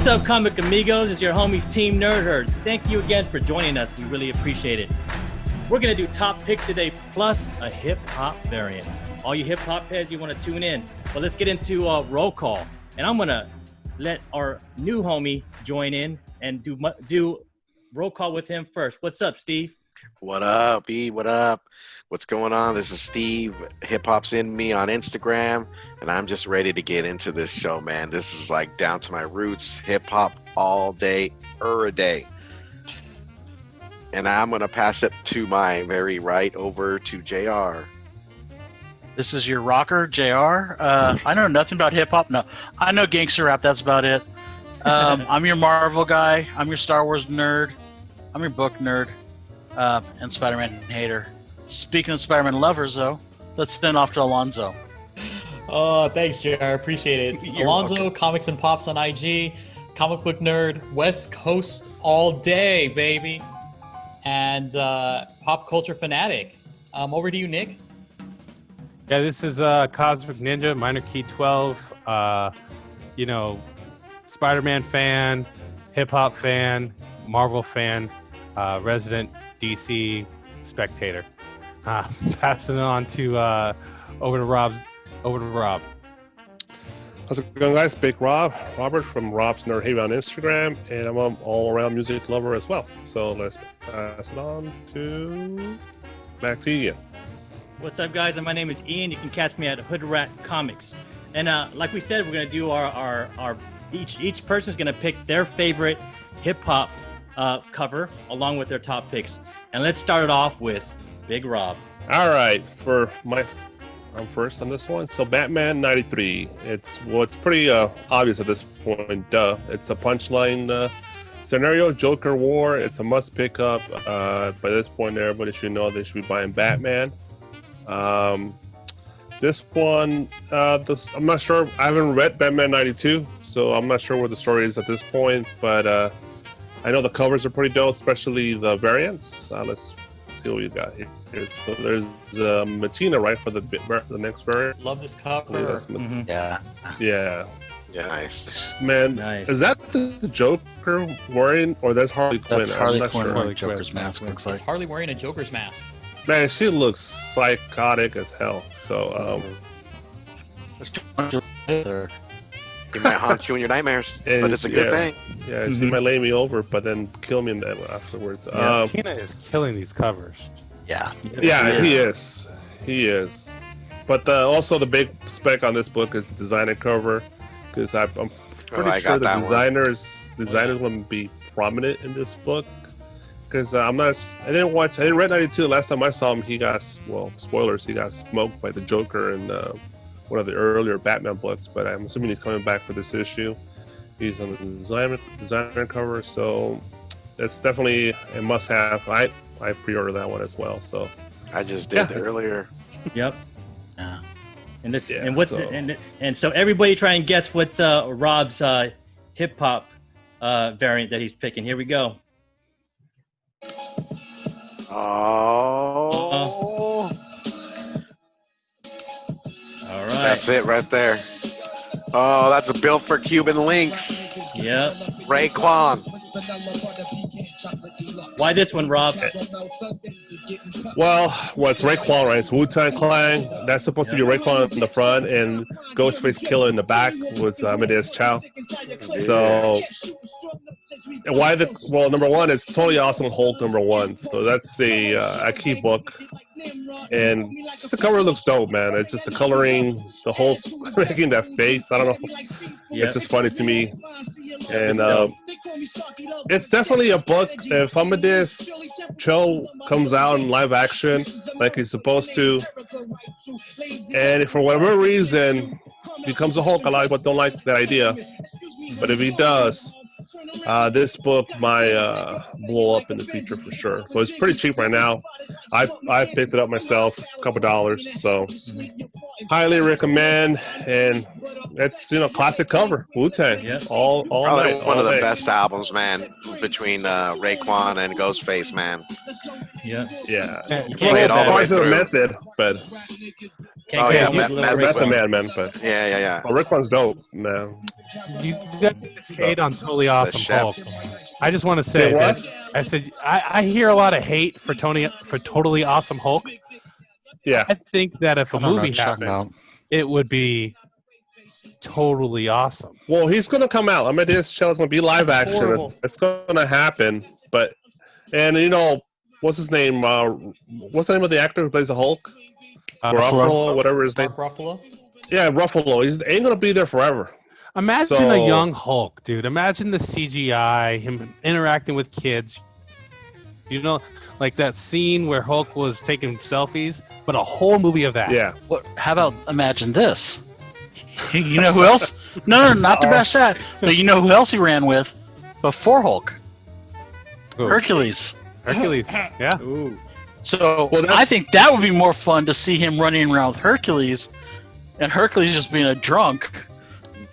up, comic amigos? It's your homies, Team Nerd Herd. Thank you again for joining us. We really appreciate it. We're going to do top picks today, plus a hip-hop variant. All you hip-hop heads, you want to tune in. But let's get into roll call. And I'm going to let our new homie join in and do roll call with him first. What's up, Steve? What up, E? What up? What's going on? This is Steve. Hip Hop's in me on Instagram, and I'm just ready to get into this show, man. This is like down to my roots, hip hop all day, a day. And I'm gonna pass it to my very right over to JR. This is your rocker, JR. I know nothing about hip hop. No, I know gangster rap. That's about it. I'm your Marvel guy. I'm your Star Wars nerd. I'm your book nerd. And Spider-Man hater. Speaking of Spider-Man lovers, though, let's send off to Alonzo. Oh, thanks, JR. Appreciate it. You're Alonzo, welcome. Comics and Pops on IG, comic book nerd, West Coast all day, baby, and pop culture fanatic. Over to you, Nick. Yeah, this is Cosmic Ninja, Minor Key 12. Spider-Man fan, hip hop fan, Marvel fan, resident DC spectator. Passing it on to over to Rob. How's it going, guys? Big Robert from Rob's Nerd Haven on Instagram, and I'm an all-around music lover as well. So let's pass it on back to you. What's up, guys? And my name is Ian. You can catch me at Hood Rat Comics. And like we said, we're gonna do our each person's gonna pick their favorite hip hop cover along with their top picks. And let's start it off with Big Rob. All right, I'm first on this one. So Batman '93. It's pretty obvious at this point. It's a punchline scenario. Joker War. It's a must pick up. By this point, everybody should know they should be buying Batman. This one, I'm not sure. I haven't read Batman '92, so I'm not sure what the story is at this point. But I know the covers are pretty dope, especially the variants. Let's see what we got here. So there's Matina, right, for the next variant. Love this cover. Mm-hmm. Yeah. Yeah, nice. Man, Nice. Is that the Joker wearing, or that's Harley Quinn? That's Harley I'm not Quinn sure. wearing Joker's mask, looks It's like. Harley wearing a Joker's mask. Man, she looks psychotic as hell. So, He might haunt you in your nightmares, And but it's a good yeah. thing. yeah, she Mhm. might lay me over, but then kill me afterwards. Yeah, Tina is killing these covers. Yeah. Yeah, he is. But also the big spec on this book is the designer cover, because I'm pretty I sure got the that one. designers will be prominent in this book. Because I didn't read '92. Last time I saw him, he got spoilers. He got smoked by the Joker in one of the earlier Batman books. But I'm assuming he's coming back for this issue. He's on the designer cover, so it's definitely a must-have. I pre-ordered that one as well. So I just did earlier. Yep. Yeah. And this Yeah, and what's so- and so everybody try and guess what's Rob's hip hop variant that he's picking. Here we go. Oh, All right. that's it right there. Oh, that's a built for Cuban links. Yep. Raekwon. Why this one, Rob? Well, what's Raekwon, right? It's Wu-Tang Clan. That's supposed to be Raekwon in the front and Ghostface Killer in the back with Amadeus Chow. So, and why number one, it's totally awesome Hulk #1. So that's a key book. And just the cover looks dope, man. It's just the coloring, the Hulk making that face. I don't know. Yep. It's just funny to me. And it's definitely a book. If Amadeus Cho comes out in live action like he's supposed to, and if for whatever reason becomes a Hulk, a lot of people don't like that idea. But if he does, this book might blow up in the future for sure. So it's pretty cheap right now. I picked it up myself, a couple dollars. So highly recommend. And it's classic cover, Wu-Tang. Yeah. All Probably night, one all of the day. best albums, man, between Raekwon and Ghostface, man. Yeah. Yeah. You can't Play it go all the way bad. Parts of the through. method, but Can't Oh, get yeah, on with Matt- little Matt- Rick That's the Ross. man, but Yeah. well, Rick One's dope. No. You got to hate on Totally Awesome chef. Hulk. I just want to Say say what? that I said I hear a lot of hate for Totally Awesome Hulk. Yeah. I think that if a I don't know movie what you're talking happened, about. it would be totally awesome. Well, he's gonna come out. Amadeus Cho is gonna be live That's action. horrible. It's gonna happen. But you know, what's his name? What's the name of the actor who plays the Hulk? Ruffalo, whatever his name. Mark Ruffalo. Yeah, Ruffalo. He ain't gonna be there forever. Imagine So- a young Hulk, dude. Imagine the CGI, him interacting with kids. You know, like that scene where Hulk was taking selfies, but a whole movie of that. Yeah. What? How about imagine this? You know who else? No, not to bash that. But you know who else he ran with before Hulk? Who? Hercules. Hercules. Yeah. Ooh. So Well, that's- I think that would be more fun to see him running around with Hercules, and Hercules just being a drunk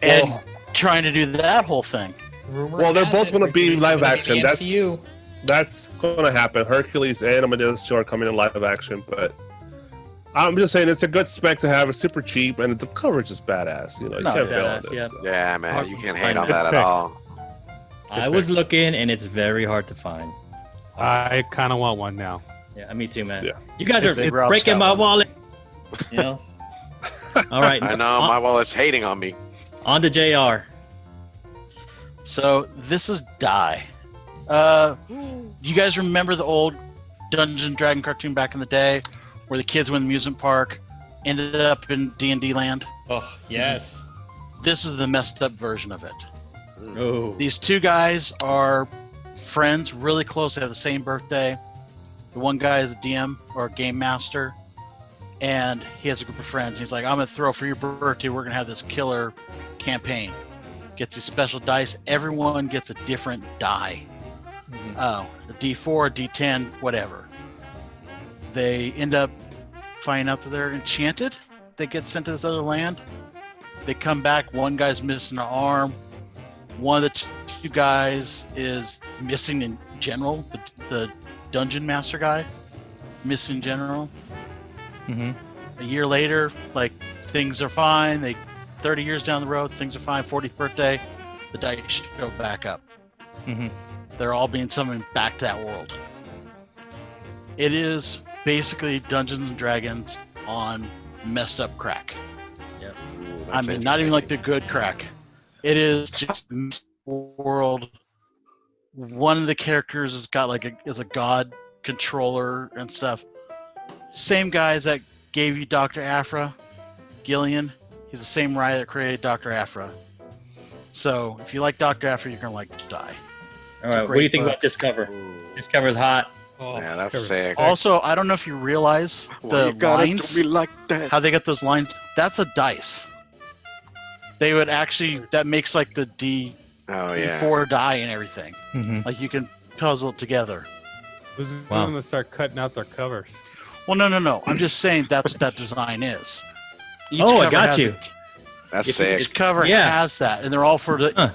and Well- trying to do that whole thing. Rumor Well, they're has both it gonna be Hercules is live gonna action. the MCU. That's gonna happen. Hercules and Amadeus Cho are coming in live action, but I'm just saying it's a good spec to have. It's super cheap, and the coverage is badass. You know, you No, can't yeah, fail on that's- this. yeah. so. Yeah, man, hard you to can't find hate on it. that at Good pick. all. I was looking, and it's very hard to find. I kind of want one now. Yeah, me too, man. Yeah. You guys It's are a Rob breaking Scott my one. wallet. You know. All right. I know my wallet's hating on me. On to JR. So this is Die. You guys remember the old Dungeon Dragon cartoon back in the day, where the kids went to the amusement park, ended up in D&D land? Oh yes. This is the messed up version of it. Oh. These two guys are friends, really close. They have the same birthday. The one guy is a DM or a game master, and he has a group of friends. He's like, I'm going to throw for your birthday. We're going to have this killer campaign. Gets these special dice. Everyone gets a different die. Oh, a D4, a D10, whatever. They end up finding out that they're enchanted. They get sent to this other land. They come back. One guy's missing an arm. One of the two guys is missing in general. The dungeon master guy, missing in general. Mm-hmm. A year later, like, things are fine. 30 years down the road, things are fine. 40th birthday, the dice show back up. Mm-hmm. They're all being summoned back to that world. It is basically Dungeons and Dragons on messed up crack. Ooh, I that's mean, not even interesting. like the good crack. It is just messed world. One of the characters has got is a god controller and stuff. Same guys that gave you Dr. Aphra, Gillian. He's the same writer that created Dr. Aphra. So if you like Dr. Aphra, you're gonna like Die. All right. What do you think about this cover? Ooh. This cover is hot. Oh, Yeah, that's cover- sick. Also, I don't know if you realize Why the you gotta lines, do me like that? how they get those lines. That's a dice. They would actually, that makes like the Oh yeah. D4 die and everything. Mm-hmm. Like you can puzzle it together. Who's Wow. going to start cutting out their covers? Well, no. I'm just saying that's what that design is. Each Oh, I cover got has you. a- That's If sick. Each cover Yeah. has that, and they're all for the. Huh.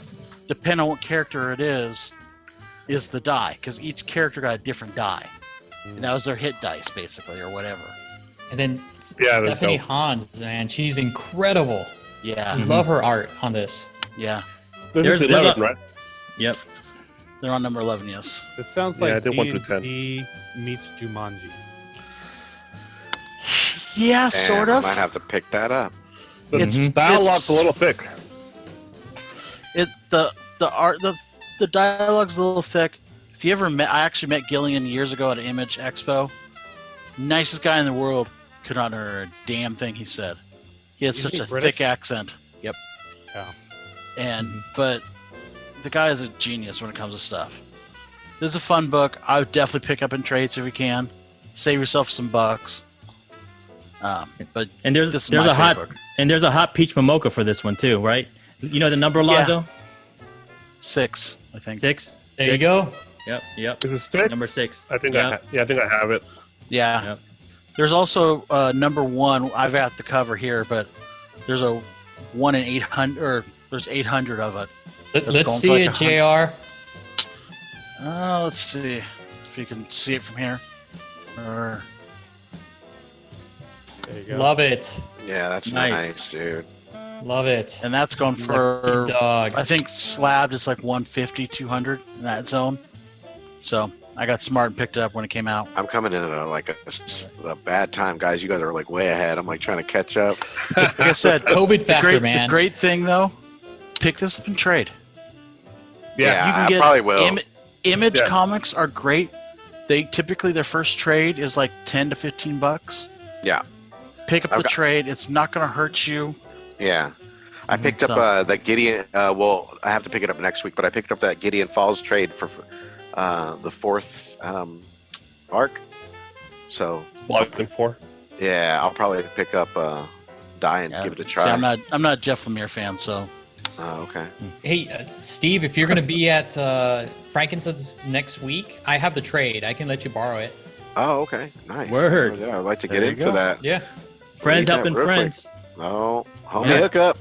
Depending on what character it is the die, because each character got a different die, and that was their hit dice basically, or whatever. And then Yeah, that's Stephanie dope. Hans, man, she's incredible. Yeah, Mhm. Love her art on this. yeah. This There's- is there's 11, a- right? Yep. They're on number 11. Yes. This sounds Yeah, I like did 1 through 10. D&D meets Jumanji. Yeah, Damn, sort I of. might have to pick that up. The It's- dialogue's it's- a little thick. The dialogue's a little thick. If you ever met, I actually met Gillian years ago at Image Expo. Nicest guy in the world. Could not hear a damn thing he said. He had Is such he a British? thick accent. Yep. Oh. And but the guy is a genius when it comes to stuff. This is a fun book. I would definitely pick up in trades if you can. Save yourself some bucks. But And there's this is there's my a hot favorite book. and there's a hot peach mocha for this one too, right? You know the number, Yeah. Lonzo? 6, I think. 6. There you go. Yep. Is it 6? Number 6. I think Yep. I think I have it. Yeah. Yep. There's also number 1. I've got the cover here, but there's a 1 in 800, or there's 800 of it. That's Let's going see for like it, 100. JR. Let's see if you can see it from here. Or There you go. Love it. Yeah, that's Nice. nice, dude. Love it. And that's going Like for, big dog. I think slabbed is like 150, 200 in that zone. So I got smart and picked it up when it came out. I'm coming in at a bad time, guys. You guys are like way ahead. I'm like trying to catch up. Like I said, COVID factor, man. the great thing though, pick this up and trade. Yeah, You can I get probably will. Image Yeah. comics are great. They typically their first trade is like $10 to $15. Yeah. Pick up I've the got- trade. It's not going to hurt you. Yeah. I picked up So- the Gideon. Well, I have to pick it up next week, but I picked up that Gideon Falls trade for the fourth arc. So Volume 4. yeah, I'll probably pick up Die and Yeah, give it a see, try. I'm not a Jeff Lemire fan, so Oh, okay. Hey, Steve, if you're going to be at Frankincense next week, I have the trade. I can let you borrow it. Oh, okay. Nice. Word. Yeah, I'd like to There get you into go. that. Yeah. Friends Read that helping real quick. friends. Oh, homie Yeah. hookup.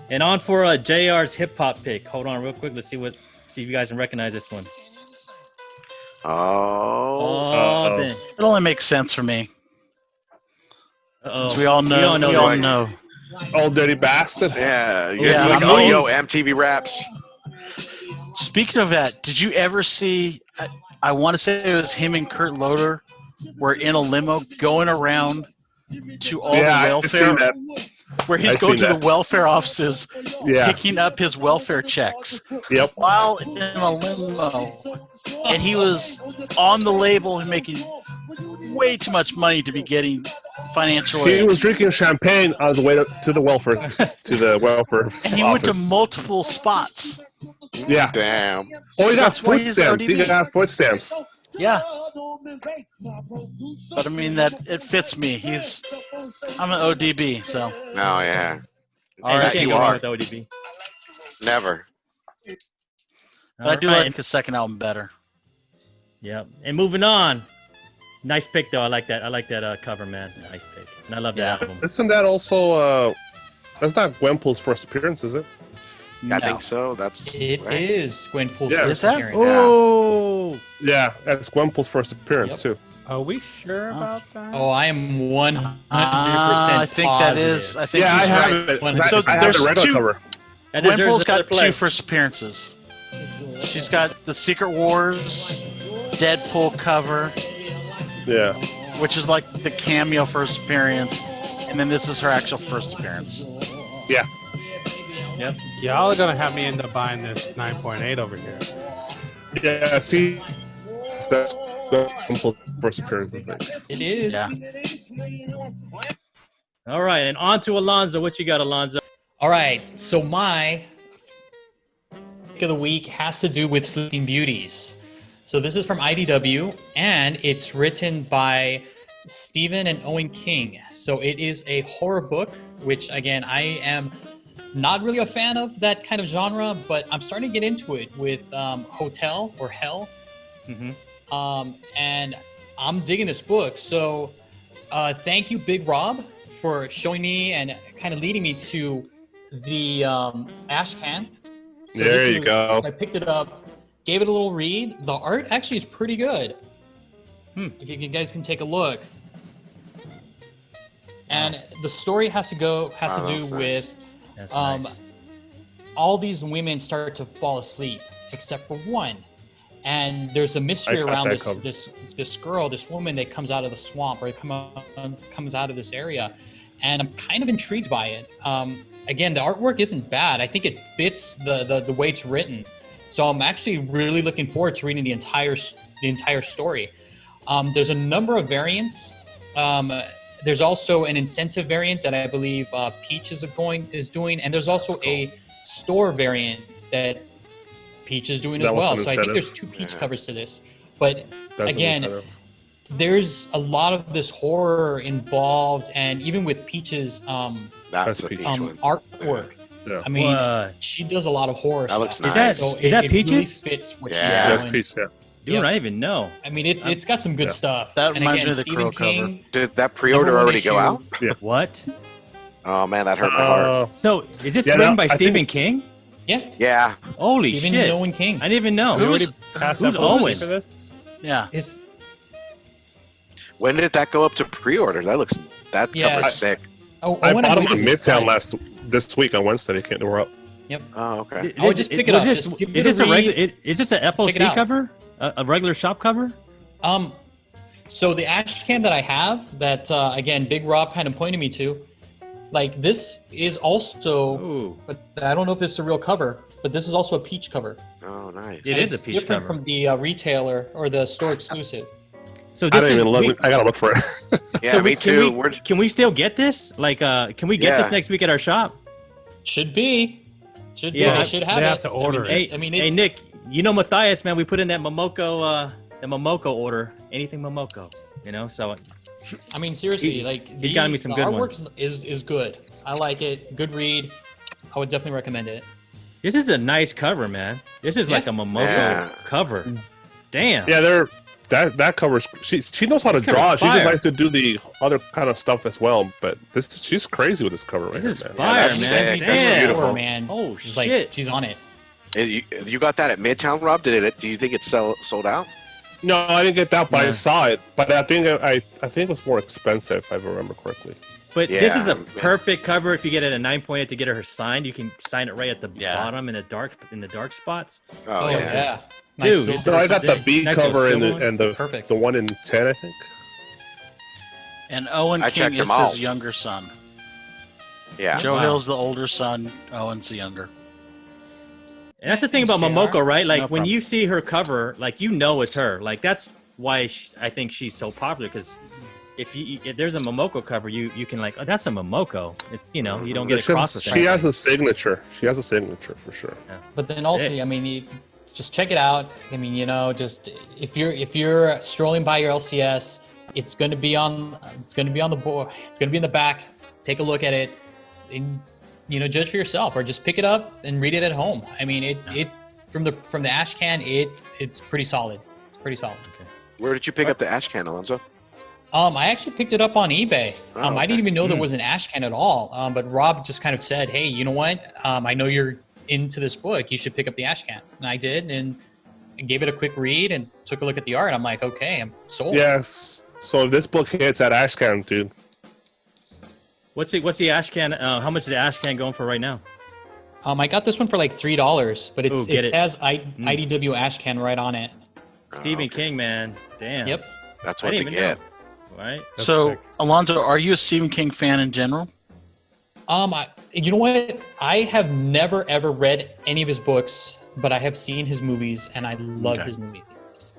And on for JR's hip hop pick. Hold on, real quick. Let's see if you guys can recognize this one. Oh. Oh, Uh-oh. dang. it only makes sense for me. Uh-oh. Since we all know, You don't know we this. all know. Old dirty bastard. Yeah. Yeah, It's like, I'm oh, really- yo, MTV Raps. Speaking of that, did you ever see? I want to say it was him and Kurt Loder were in a limo going around to all the I've seen welfare, that. where he's I've going seen to that. the welfare offices, Yeah. picking up his welfare checks Yep. while in a limo, and he was on the label and making way too much money to be getting financial He aid. was drinking champagne on the way to the welfare And he went to office. multiple spots. Yeah. Damn. Oh, he got That's why food he's stamps. He ODB. got food stamps. Yeah. But I mean that it fits me. I'm an ODB, so Oh, yeah. All right, right, can't you go wrong are. with ODB. Never. but I do All right. like his second album better. Yeah. And moving on. Nice pick though. I like that. I like that cover, man. Nice pick. And I love that Yeah. album. Isn't that also, that's not Gwenpool's first appearance, is it? I No. think so. That's It right. is Gwenpool's Yeah. first Is that? appearance. Oh. Yeah, that's Gwenpool's first appearance, too. Are we sure about that? Oh, I am 100% I think that positive. is. I think Yeah, I he's have right. it. 'cause So I have there's the regular two- cover. That deserves Gwenpool's another got play. 2 first appearances. She's got the Secret Wars Deadpool cover, Yeah. which is like the cameo first appearance, and then this is her actual first appearance. Yeah. Y'all are gonna have me end up buying this 9.8 over here. Yeah, see, that's Gwenpool's first appearance, I think. It is. Yeah. All right, and on to Alonzo. What you got, Alonzo? All right. So my pick of the week has to do with Sleeping Beauties. So this is from IDW, and it's written by Stephen and Owen King. So it is a horror book, which again I am not really a fan of that kind of genre, but I'm starting to get into it with Hotel or Hell. Mm-hmm. And I'm digging this book. So thank you, Big Rob, for showing me and kind of leading me to the Ash Can. So There this you is- go. I picked it up, gave it a little read. The art actually is pretty good. If you guys can take a look. And the story has to do That's nice. with That's um, nice. all these women start to fall asleep except for one, and there's a mystery I got around that this cover. this girl, this woman that comes out of the swamp or comes out of this area, and I'm kind of intrigued by it. Again, the artwork isn't bad. I think it fits the way it's written, so I'm actually really looking forward to reading the entire story. There's a number of variants. There's also an incentive variant that I believe Peach is doing, and there's also a store variant that Peach is doing That as was well. an So I think incentive. there's 2 Peach covers to this. But That's again, an there's a lot of this horror involved, and even with Peach's That's the Peach. peach one. artwork. Yeah. I mean, What? she does a lot of horror That looks stuff. nice. Is that it Peaches? really fits what Yeah. she's That's doing. Peach, yeah. Dude, Yep. I didn't even know. I mean, it's got some good Yeah. stuff. That And reminds again, me of the Stephen Crow cover. King, Did that pre-order number one already go issue. out? What? Oh man, that hurt my heart. So is this Yeah, written no, by I think- Stephen King? Yeah, Yeah. Holy Stephen shit! and Owen King. I didn't even know. We Who's- already passed who's that publicity Owen? for this? Yeah. His When did that go up to pre-order? That looks That Yeah. cover's sick. Oh, I Owen, bought them believe on is Midtown signed. this week on Wednesday. They were up. Oh, okay. I would just pick it up. Just give Is it this a a read. regular? Is this a Check it FOC out. cover? A regular shop cover? So the ash can that I have, that again, Big Rob kind of pointed me to, like this is also, Ooh, but I don't know if this is a real cover, but this is also a peach cover. Oh, nice. It And is a it's peach different cover. from the retailer or the store exclusive. so I this didn't is. even look. I gotta look for it. Yeah, so me too. Can we still get this? Like, can we get Yeah. this next week at our shop? Should be. Should be. Yeah, They should have they it. have to order Hey, it. I mean, hey, it's, Nick, you know Matthias, man. We put in that Momoko order. Anything Momoko, you know. So I mean, seriously, like he's gotten me some the good artwork ones. is good. I like it. Good read. I would definitely recommend it. this is a nice cover, man. This is like a Momoko Yeah. cover. Damn. Yeah, that covers. She knows how to This cover's draw. She just fire. likes to do the other kind of stuff as well. But she's crazy with this cover right This is here, man. fire, that's man. sick. That's Damn. beautiful. Man. Oh She's like, shit. she's on it. You got that at Midtown, Rob? Do you think it's sold out? No, I didn't get that, but Yeah. I saw it. But I think it was more expensive, if I remember correctly. But this is Yeah, a man. perfect cover. If you get it at 9.8 to get her signed, you can sign it right at the Yeah. bottom in the dark spots. Oh, Oh, yeah. yeah. Dude, silver. So I got the sick. B Nice cover little and silver and the Perfect. the one in 10, I think. And Owen I King checked is them all. his younger son. Yeah. Joe Wow. Hill's the older son. Owen's the younger. And that's the thing about Thanks, Momoko, JR. right? Like No when problem. you see her cover, like you know it's her. Like that's why I think she's so popular. Because if there's a Momoko cover, you can like, oh, that's a Momoko. It's you know you don't get across with She has a signature. She has a signature for sure. But then also, Sick. I mean, you just check it out. I mean, you know, just if you're strolling by your LCS, it's going to be on the board. It's going to be in the back. Take a look at it, and you know, judge for yourself, or just pick it up and read it at home. I mean, it from the ash can, it's pretty solid. It's pretty solid. Where did you pick up the ash can, Alonso? I actually picked it up on eBay. Oh, I okay. didn't even know there was an ash can at all. But Rob just kind of said, "Hey, you know what? I know you're into this book. You should pick up the ash can." And I did, and gave it a quick read and took a look at the art. I'm like, okay, I'm sold. Yes. So if this book hits at Ashcan, dude, What's the ash can? How much is the ash can going for right now? I got this one for like $3, but Ooh, get it it. has IDW ash can right on it. Stephen okay. King, man. Damn. Yep. That's I what to didn't even get. know. Right. That's So, sick. Alonzo, are you a Stephen King fan in general? You know what? I have never ever read any of his books, but I have seen his movies, and I love Okay. his movies.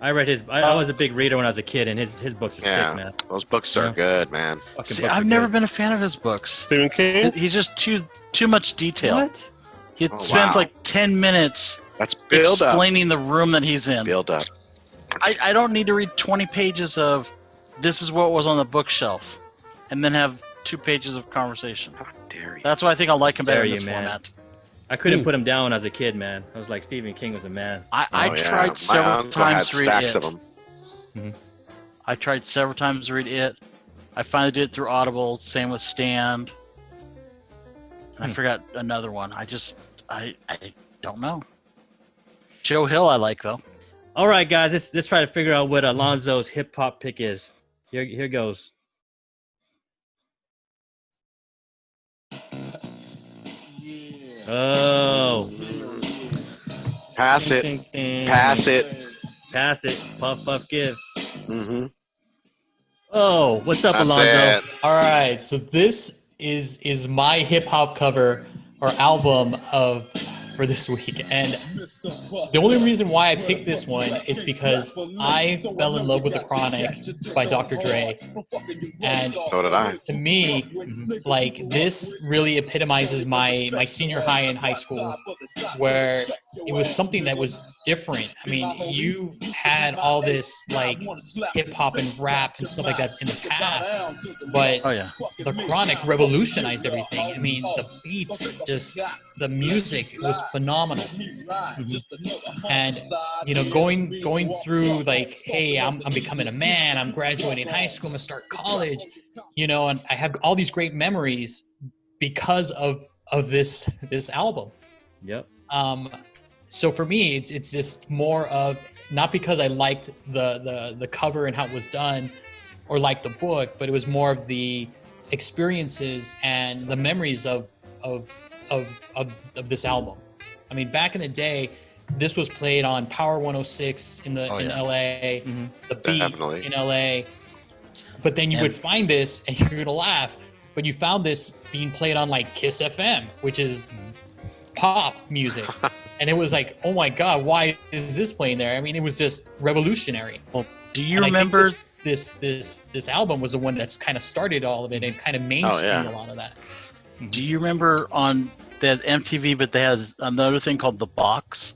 I read his. I was a big reader when I was a kid, and his books are Yeah. sick, man. Those books are Yeah. good, man. Fucking See, books are I've never good. been a fan of his books. Stephen King. He's just too much detail. What? He Oh, spends wow. like 10 minutes That's build up. explaining the room that he's in. Build up. I don't need to read 20 pages of this is what was on the bookshelf and then have 2 pages of conversation. How dare you? That's why I think I like him better Dare in you, this man. format. I couldn't put him down when I was a kid, man. I was like, Stephen King was a man. I Oh, yeah. tried My several uncle had times to read stacks it. of them. I tried several times to read it. I finally did it through Audible. Same with Stand. I forgot another one. I don't know. Joe Hill I like though. All right, guys, let's try to figure out what Alonzo's hip hop pick is. Here goes. Oh, Pass it. Ding, ding, Pass ding. it. Pass it. Puff, puff, give. Mm-hmm. Oh, what's up, That's Alonzo? it. All right, so this is my hip hop cover or album for this week, and the only reason why I picked this one is because I fell in love with The Chronic by Dr. Dre, and So did I. to me, like this really epitomizes my senior high in high school, where it was something that was different. I mean, you had all this like hip hop and rap and stuff like that in the past, but Oh yeah. The Chronic revolutionized everything. I mean, the beats, just the music was phenomenal. And you know, going through like, hey, I'm becoming a man, I'm graduating high school, I'm gonna start college, you know, and I have all these great memories because of this album. Yep. So for me, it's just more of, not because I liked the cover and how it was done or liked the book, but it was more of the experiences and the memories of this album. I mean, back in the day, this was played on Power 106 in LA, Mm-hmm. the Beat Definitely. in LA. But then you would find this, and you're gonna laugh, but you found this being played on like Kiss FM, which is pop music. And it was like, oh my God, why is this playing there? I mean, it was just revolutionary. Well, do you And I think remember? this album was the one that's kind of started all of it and kind of mainstreamed a lot of that. Do you remember on the MTV? But they had another thing called the box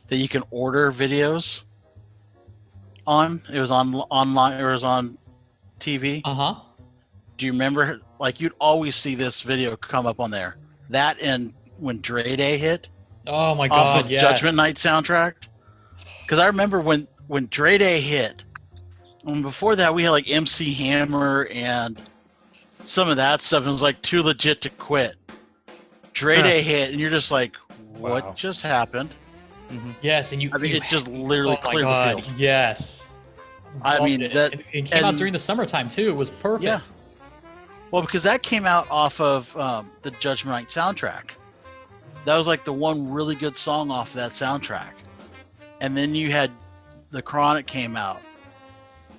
that you can order videos on. It was on online. It was on TV. Uh-huh. Do you remember? Like, you'd always see this video come up on there. That and when Dre Day hit. Oh my Off God, of yes. Judgment Night soundtrack. Because I remember when Dre Day hit, and before that we had like MC Hammer and some of that stuff. It was like too legit to quit. Dre Day hit, and you're just like, what Wow. just happened? Yes, and you. I mean, you it just literally oh my cleared God, the field. yes. I Loved mean, it. that- And it came out and- during the summertime too. It was perfect. Yeah. Well, because that came out off of the Judgment Night soundtrack. That was like the one really good song off of that soundtrack. And then you had The Chronic came out,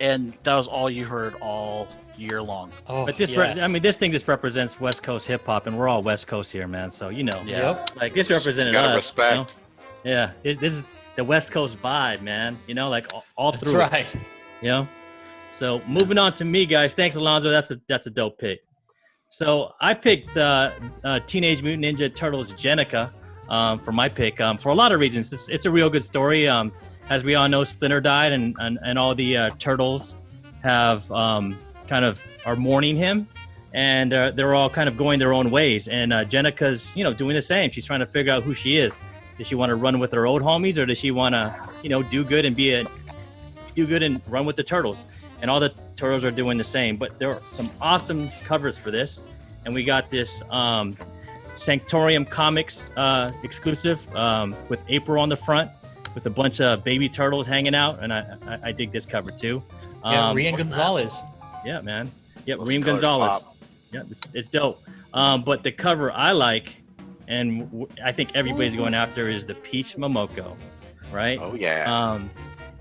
and that was all you heard all year long. Oh, But this, yes. I mean, this thing just represents West Coast hip hop, and we're all West Coast here, man. So you know, Yeah. Yep. like this represented Gotta us. respect. You know? Yeah, this is the West Coast vibe, man. You know, like all That's through. it, right. You know. So moving on to me, guys. Thanks, Alonzo. That's a dope pick. So I picked Teenage Mutant Ninja Turtles Jenica for my pick for a lot of reasons. It's a real good story. As we all know, Splinter died, and all the turtles have kind of are mourning him, and they're all kind of going their own ways. And Jenica's doing the same. She's trying to figure out who she is. Does she want to run with her old homies, or does she want to do good and run with the turtles? And all the turtles are doing the same. But there are some awesome covers for this, and we got this Sanctorium Comics exclusive with April on the front with a bunch of baby turtles hanging out, and I dig this cover too. Yeah, Rian Gonzalez. Yeah, man. Yep, Those Reem colors Gonzalez. pop. Yeah, it's dope. But the cover I like, and I think everybody's going after, is the Peach Momoko, right? Oh yeah.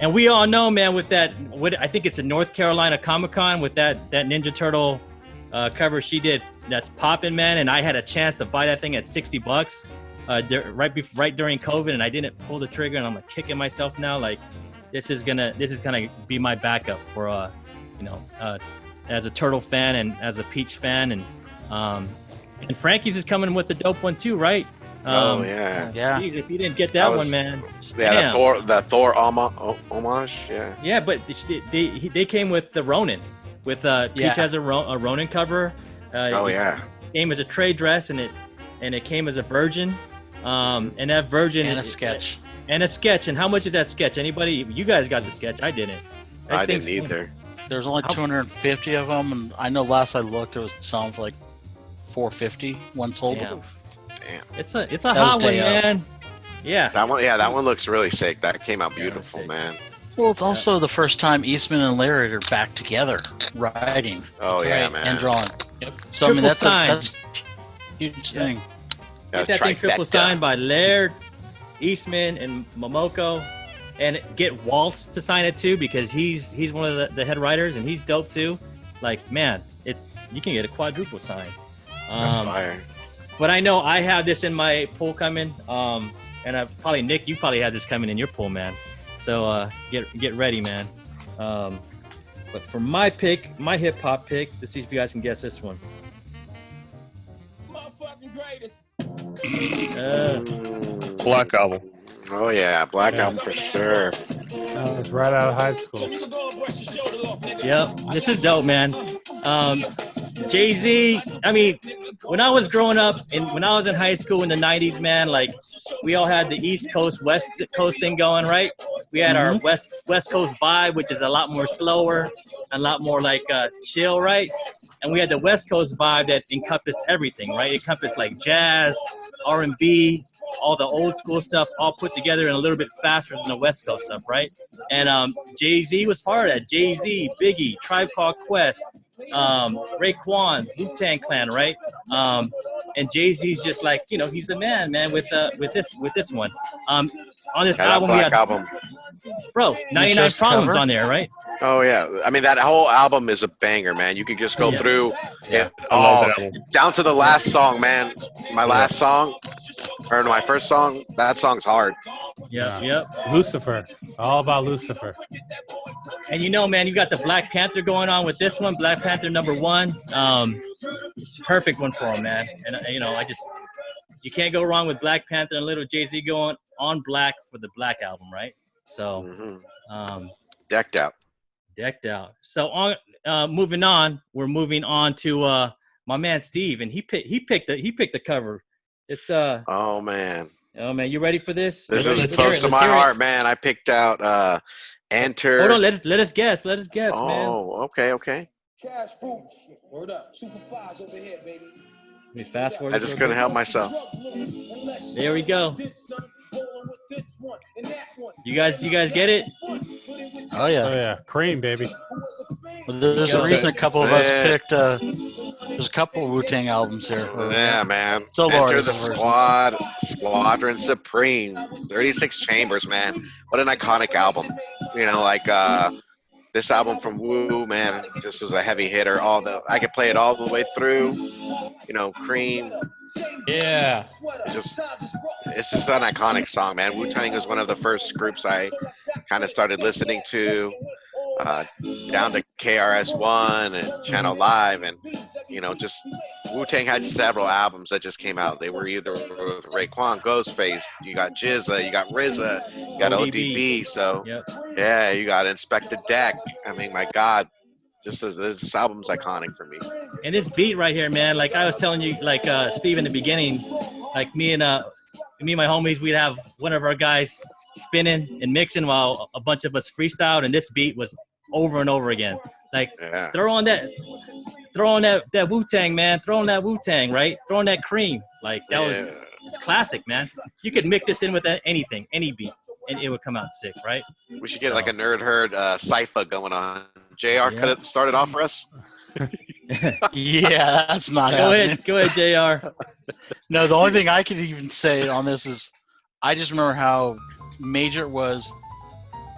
And we all know, man, with that, I think it's a North Carolina Comic-Con with that Ninja Turtle cover she did. That's popping, man. And I had a chance to buy that thing at $60 right during COVID, and I didn't pull the trigger. And I'm like kicking myself now. Like this is gonna be my backup for as a Turtle fan and as a Peach fan, and Frankie's is coming with a dope one too, right? Oh yeah. Yeah. Geez, if you didn't get that was- one, man. Yeah, Damn. the Thor homage. Yeah. Yeah, but they came with the Ronin, with Peach Yeah. has a Ronin cover. Oh yeah. It came as a trade dress, and it came as a virgin, and that virgin And a sketch. and a sketch. And how much is that sketch? Anybody? You guys got the sketch? I didn't. That I thing's didn't either. There's only How- 250 of them, and I know last I looked, it was selling for like 450 one sold. Damn. Damn. It's a was hot one, day of. man. Yeah. That one looks really sick. That came out beautiful, sick. man. Well, it's also the first time Eastman and Laird are back together, writing Oh That's yeah, right. man. and drawing. Yep. So I mean, Triple that's sign. a huge thing. Yeah, Get that thing triple trifecta. signed by Laird, Eastman, and Momoko, and get Waltz to sign it too, because he's one of the head writers, and he's dope too. Like, man, you can get a quadruple sign. That's fire. But I know I have this in my pool coming, and probably Nick, you probably have this coming in your pool, man. So get ready, man. But for my pick, my hip hop pick, let's see if you guys can guess this one. Motherfucking greatest. Black Album. Oh yeah, Black Album for sure. That was right out of high school. You can go and brush your shoulder off, nigga. Yep, this is dope, man. Jay-Z, I mean, when I was growing up and when I was in high school in the 90s, man, like we all had the East Coast, West Coast thing going, right? We had our West Coast vibe, which is a lot more slower, a lot more like chill, right? And we had the West Coast vibe that encompassed everything, right? It encompassed like jazz, R&B, all the old school stuff, all put together and a little bit faster than the West Coast stuff, right? And Jay-Z was part of that. Jay-Z, Biggie, Tribe Called Quest, Raekwon, Wu-Tang Clan, right? And Jay-Z's just like, he's the man with this one. On this Yeah, that album, Black album. bro, 99 just the Problems cover? on there, right? Oh yeah, I mean that whole album is a banger, man. You can just go Yeah. through it I love all that album. down to the last song, man. My last song, or my first song. That song's hard. Yep. Lucifer. All about Lucifer. And man, you got the Black Panther going on with this one, Black Panther #1. Perfect one for him, man. And you can't go wrong with Black Panther and little Jay-Z going on Black for the Black album, right? So, Decked out. So moving on, we're moving on to my man Steve, and he picked the cover. It's Oh man, you ready for this? this Let's is hear close it, to let's my hear it. heart, man. I picked out Enter. Hold on, let us guess, man. Oh, okay. Cash fruit. Word up. 2 for 5s over here, baby. Let me fast forward. I just couldn't help myself. There we go. You guys get it? Oh yeah. Oh yeah, cream, baby. Well, there's a reason a couple of us picked. There's a couple of Wu-Tang albums here. Yeah, man. Solo Enter artist the versions. Squadron Supreme. 36 Chambers, man. What an iconic album. This album from Wu, man, just was a heavy hitter. I could play it all the way through. Cream. Yeah. It's just an iconic song, man. Wu-Tang was one of the first groups I kind of started listening to, down to KRS-One and Channel Live, and just Wu-Tang had several albums that just came out. They were either with Raekwon, Ghostface, you got Jizza, you got RZA, you got ODB. So yeah, you got Inspector Deck. I mean, my God. Just this album's iconic for me. And this beat right here, man, like I was telling you, like Steve in the beginning, like me and my homies, we'd have one of our guys spinning and mixing while a bunch of us freestyled, and this beat was over and over again. Like throw on that Wu-Tang, man, throw on that Wu-Tang, right? Throw on that Cream. Like that was it's classic, man. You could mix this in with anything, any beat, and it would come out sick, right? We should get like a Nerd Herd cypher going on. JR, could it start it off for us? Yeah, that's not happening. Go ahead, JR. No, the only thing I could even say on this is I just remember how major it was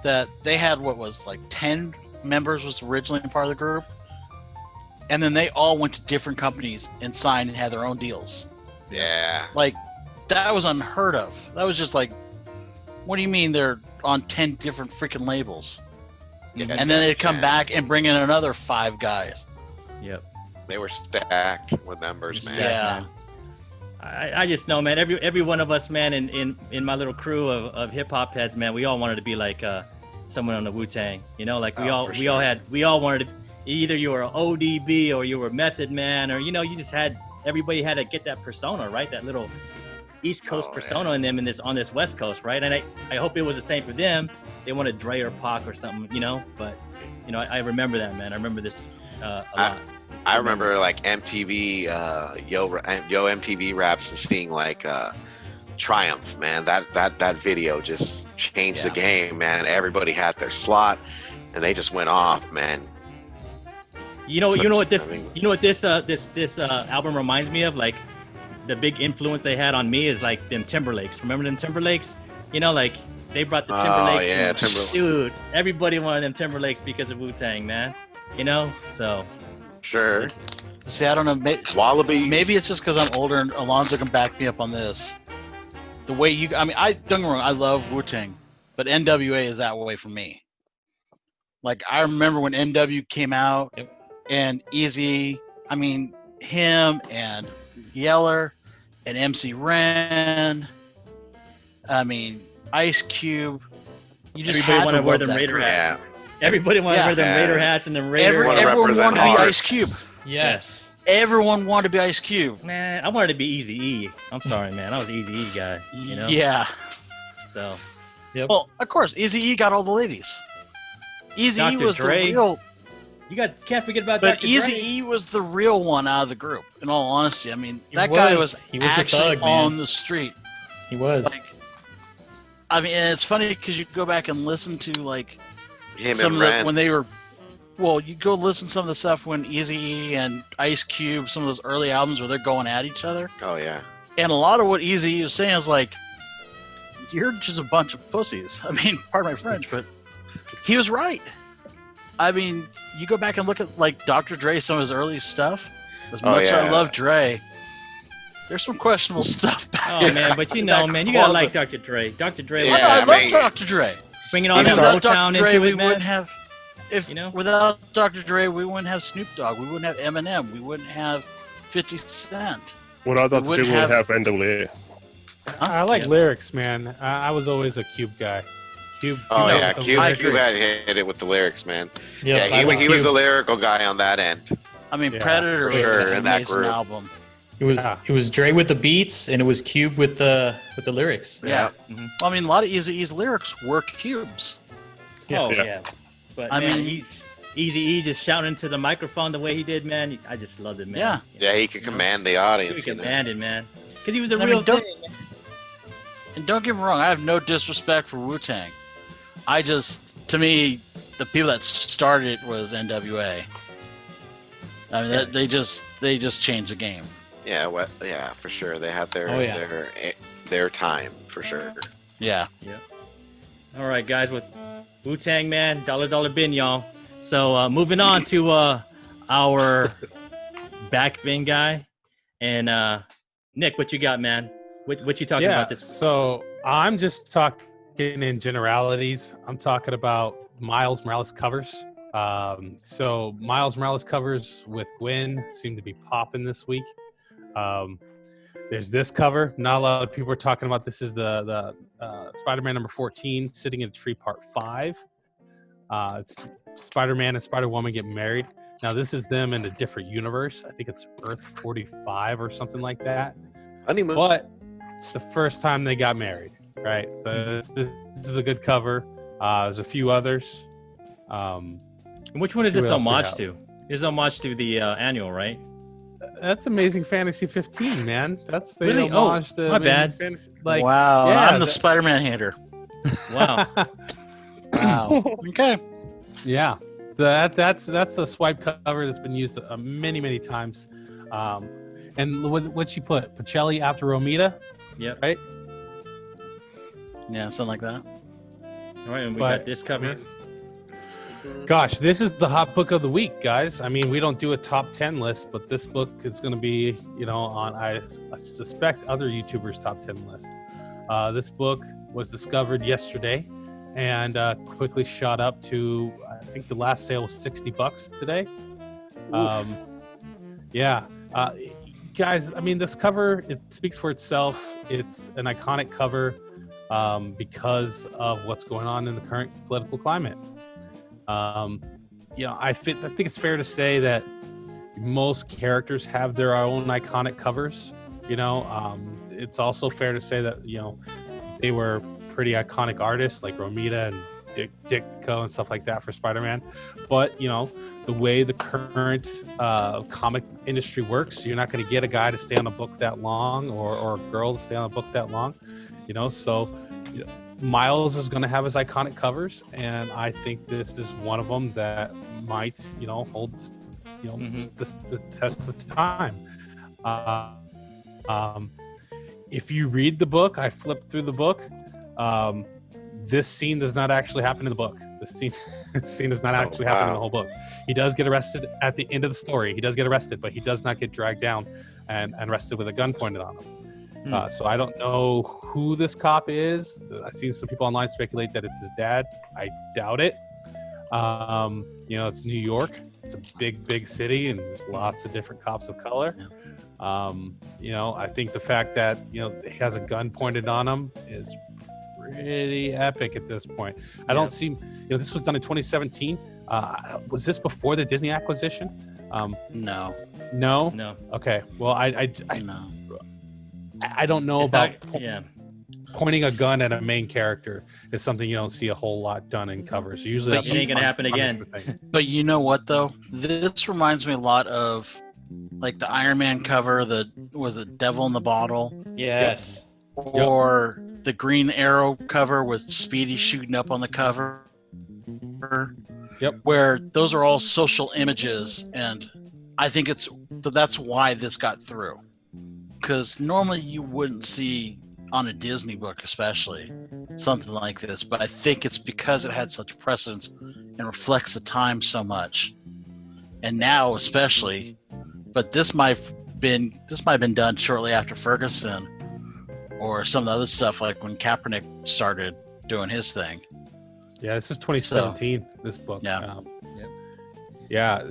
that they had what was like 10 members was originally part of the group, and then they all went to different companies and signed and had their own deals. Yeah. Like, that was unheard of. That was just like, what do you mean they're on 10 different freaking labels? Yeah, and then they'd come back and bring in another 5 guys. Yep. They were stacked with members, man. Yeah. I just know, man, every one of us, man, in my little crew of hip hop heads, man, we all wanted to be like someone on the Wu-Tang. Like we all wanted to, either you were ODB or you were Method Man, or you just everybody had to get that persona, right? That little East Coast persona in them on this West Coast, right? And I hope it was the same for them. They wanted Dre or Pac or something, but I remember that, man. I remember this a lot. I remember like MTV, Yo MTV Raps, and seeing like Triumph, man. That video just changed the game, man. Everybody had their slot, and they just went off, man. You know what this album reminds me of? Like the big influence they had on me is like them Timberlakes. Remember them Timberlakes? Like they brought the Timberlakes. Oh yeah, Timberlakes. Dude, everybody wanted them Timberlakes because of Wu-Tang, man. So. Sure. See, I don't know. Wallabies. Maybe it's just because I'm older and Alonzo can back me up on this. The way I don't get me wrong, I love Wu-Tang, but NWA is that way for me. Like, I remember when NW came out and Easy, him and Yeller and MC Ren, Ice Cube. You just everybody had wanted to to wear love them that Raider group. hats. Everybody wanted to wear them Raider hats and them Raider. Everyone wanted to be Ice Cube. Yes. Everyone wanted to be Ice Cube. Man, I wanted to be Eazy-E. I'm sorry, man. I was Eazy-E guy. Yeah. So. Yep. Well, of course, Eazy-E got all the ladies. Eazy-E Dr. was Dre. the real. Can't forget about But Dr. Eazy-E was the real one out of the group. In all honesty, that was. guy was He was the actually thug, man. on the street. He was. And it's funny because you go back and listen to like him some and of Ren. when they were well, you go listen to some of the stuff when Eazy-E and Ice Cube, some of those early albums where they're going at each other. Oh yeah. And a lot of what Eazy-E was saying is like, you're just a bunch of pussies. I mean, pardon my French, but he was right. I mean, you go back and look at like Dr. Dre, some of his early stuff. As much as I love Dre, there's some questionable stuff back there. Oh man, but you know, man, you gotta like Dr. Dre. Dr. Dre, Yeah, I man. love Dr. Dre. bringing all that Without Motown Dr. Dre, into we it, man. wouldn't have. If You know? without Dr. Dre, we wouldn't have Snoop Dogg. We wouldn't have Eminem. We wouldn't have 50 Cent. Without Dr. J, wouldn't we would have- have NWA. I like Yeah. lyrics, man. I was always a Cube guy. Cube. Oh No, yeah, the Cube, I lyrics- Cube agree. had hit it with the lyrics, man. Yeah, Yeah, he was the lyrical guy on that end. I mean, Yeah, Predator for was sure, an in that amazing group. album. Yeah. It was Dre with the beats, and it was Cube with the lyrics. Yeah. Mhm. Well, I mean, a lot of Eazy-E's lyrics were Cube's. Oh Yeah. yeah. But I man, mean- Eazy-E just shouting into the microphone the way he did, man. I just loved it, man. Yeah. Yeah, he could command the He audience. was You know? commanded, man. Because he was the I mean, real don't- thing. Man. And don't get me wrong, I have no disrespect for Wu-Tang. I just, to me, the people that started it was NWA. I mean, they just changed the game. Yeah, yeah, for sure. They had their Oh, yeah. their time for sure. Yeah. All right, guys, with Wu-Tang, man, dollar bin, y'all. So moving on to our back bin guy, and Nick, what you got, man? What you talking about this? So I'm just talking in generalities. I'm talking about Miles Morales covers. So Miles Morales covers with Gwen seem to be popping this week. There's this cover. Not a lot of people are talking about. This is the Spider-Man number 14, Sitting in a Tree, Part 5. It's Spider-Man and Spider-Woman get married. Now this is them in a different universe. I think it's Earth 45 or something like that. Honeymoon. But it's the first time they got married, right? This is a good cover. There's a few others. And which one is see this what else we homage have. to? This is homage to the annual, right? That's Amazing Fantasy 15, man. That's the Really? Oh, homage to my Amazing bad. Fantasy. Like, wow, yeah, I'm the that- Spider-Man hater. Wow. Wow. Okay. yeah. That's the swipe cover that's been used many times. And what she put? Pacelli after Romita, Yep. right? Yeah, something like that. All right, and we But- got this cover. Gosh, this is the hot book of the week, guys. I mean, we don't do a top 10 list, but this book is going to be, on, I suspect, other YouTubers' top 10 lists. This book was discovered yesterday and quickly shot up to, I think the last sale was $60 today. Yeah. Guys, I mean, this cover, it speaks for itself. It's an iconic cover because of what's going on in the current political climate. I think it's fair to say that most characters have their own iconic covers. It's also fair to say that they were pretty iconic artists like Romita and Ditko and stuff like that for Spider-Man. But the way the current comic industry works, you're not going to get a guy to stay on a book that long or a girl to stay on a book that long. So. Miles is going to have his iconic covers, and I think this is one of them that might, hold, the test of time. If you read the book, I flipped through the book. This scene does not actually happen in the book. This scene does not actually happen in the whole book. He does get arrested at the end of the story. He does get arrested, but he does not get dragged down and arrested with a gun pointed on him. So I don't know who this cop is. I've seen some people online speculate that it's his dad. I doubt it. It's New York. It's a big city, and there's lots of different cops of color. I think the fact that he has a gun pointed on him is pretty epic at this point. I don't see. This was done in 2017. Was this before the Disney acquisition? No. No. No. Okay. Well, I No. I don't know It's about not- yeah. pointing a gun at a main character is something you don't see a whole lot done in covers. Usually But that's it ain't gonna happen again. thing. But you know what though? This reminds me a lot of like the Iron Man cover, was it Devil in the Bottle? Yes. Or the Green Arrow cover with Speedy shooting up on the cover. Yep. Where those are all social images, and I think that's why this got through. Because normally you wouldn't see on a Disney book, especially something like this, but I think it's because it had such precedence and reflects the time so much, and now especially. But this might have been done shortly after Ferguson, or some of the other stuff, like when Kaepernick started doing his thing. Yeah, this is 2017. This book. Yeah. Yeah,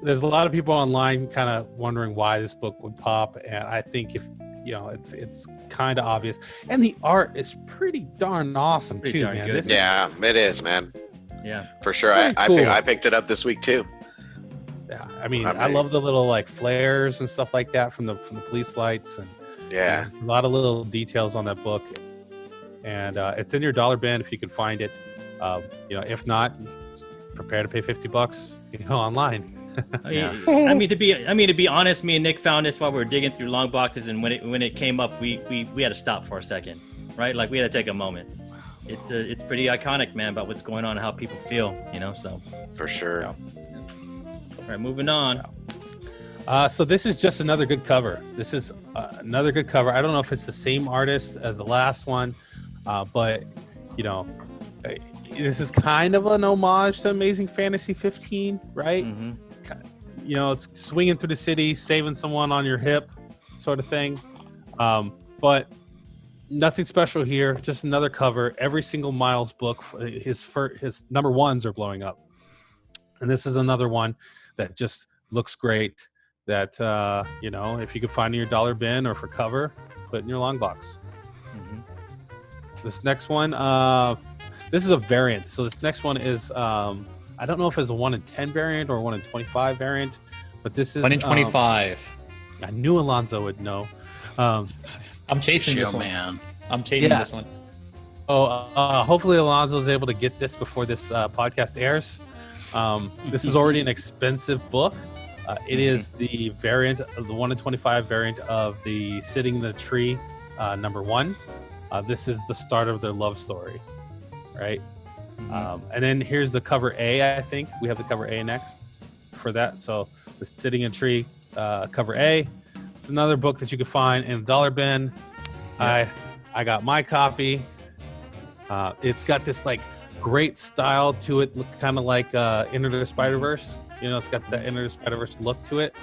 there's a lot of people online kind of wondering why this book would pop, and I think if it's kind of obvious, and the art is pretty darn awesome Pretty too, darn man. good. Yeah, it is, man. Yeah. For sure. Very cool. I picked it up this week too. Yeah, I mean, I love the little like flares and stuff like that from the police lights, and Yeah. a lot of little details on that book, and it's in your dollar bin if you can find it. If not, prepare to pay $50, online. I mean, to be honest, me and Nick found this while we were digging through long boxes, and when it came up, we had to stop for a second, right? Like we had to take a moment. It's pretty iconic, man, about what's going on and how people feel, So For sure. all right, moving on. So this is just another good cover. This is another good cover. I don't know if it's the same artist as the last one, but this is kind of an homage to Amazing Fantasy 15, right? Mm-hmm. It's swinging through the city, saving someone on your hip, sort of thing. But nothing special here. Just another cover. Every single Miles book, his number ones are blowing up, and this is another one that just looks great. That if you could find in your dollar bin or for cover, put in your long box. Mm-hmm. This next one, this is a variant. So this next one is, I don't know if it's a 1 in 10 variant or 1 in 25 variant, but this is 1 in 25. I knew Alonzo would know. I'm chasing this one. Man. I'm chasing this one. Hopefully Alonzo's able to get this before this podcast airs. This is already an expensive book. It is the variant of the 1 in 25 variant of the Sitting in the Tree number 1. This is the start of their love story, right? Mm-hmm. And then here's the cover A. I think we have the cover A next for that. So the Sitting in a Tree cover A. It's another book that you can find in the dollar bin. Yeah. I got my copy. It's got this like great style to it, kind of like Into the Spider-Verse. It's got that Into the Spider-Verse look to it.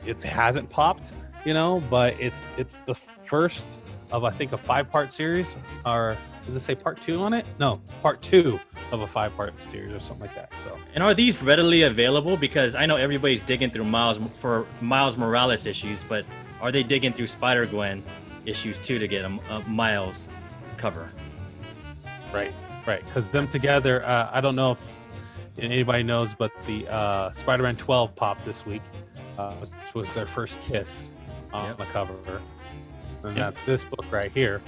It hasn't popped, but it's the first of I think a 5-part series, or does it say part 2 on it? No, part 2 of a 5-part series or something like that. So. And are these readily available? Because I know everybody's digging through Miles Morales issues, but are they digging through Spider-Gwen issues too to get a Miles cover? Right. Because them together, I don't know if anybody knows, but the Spider-Man 12 popped this week, which was their first kiss on the cover. And that's this book right here.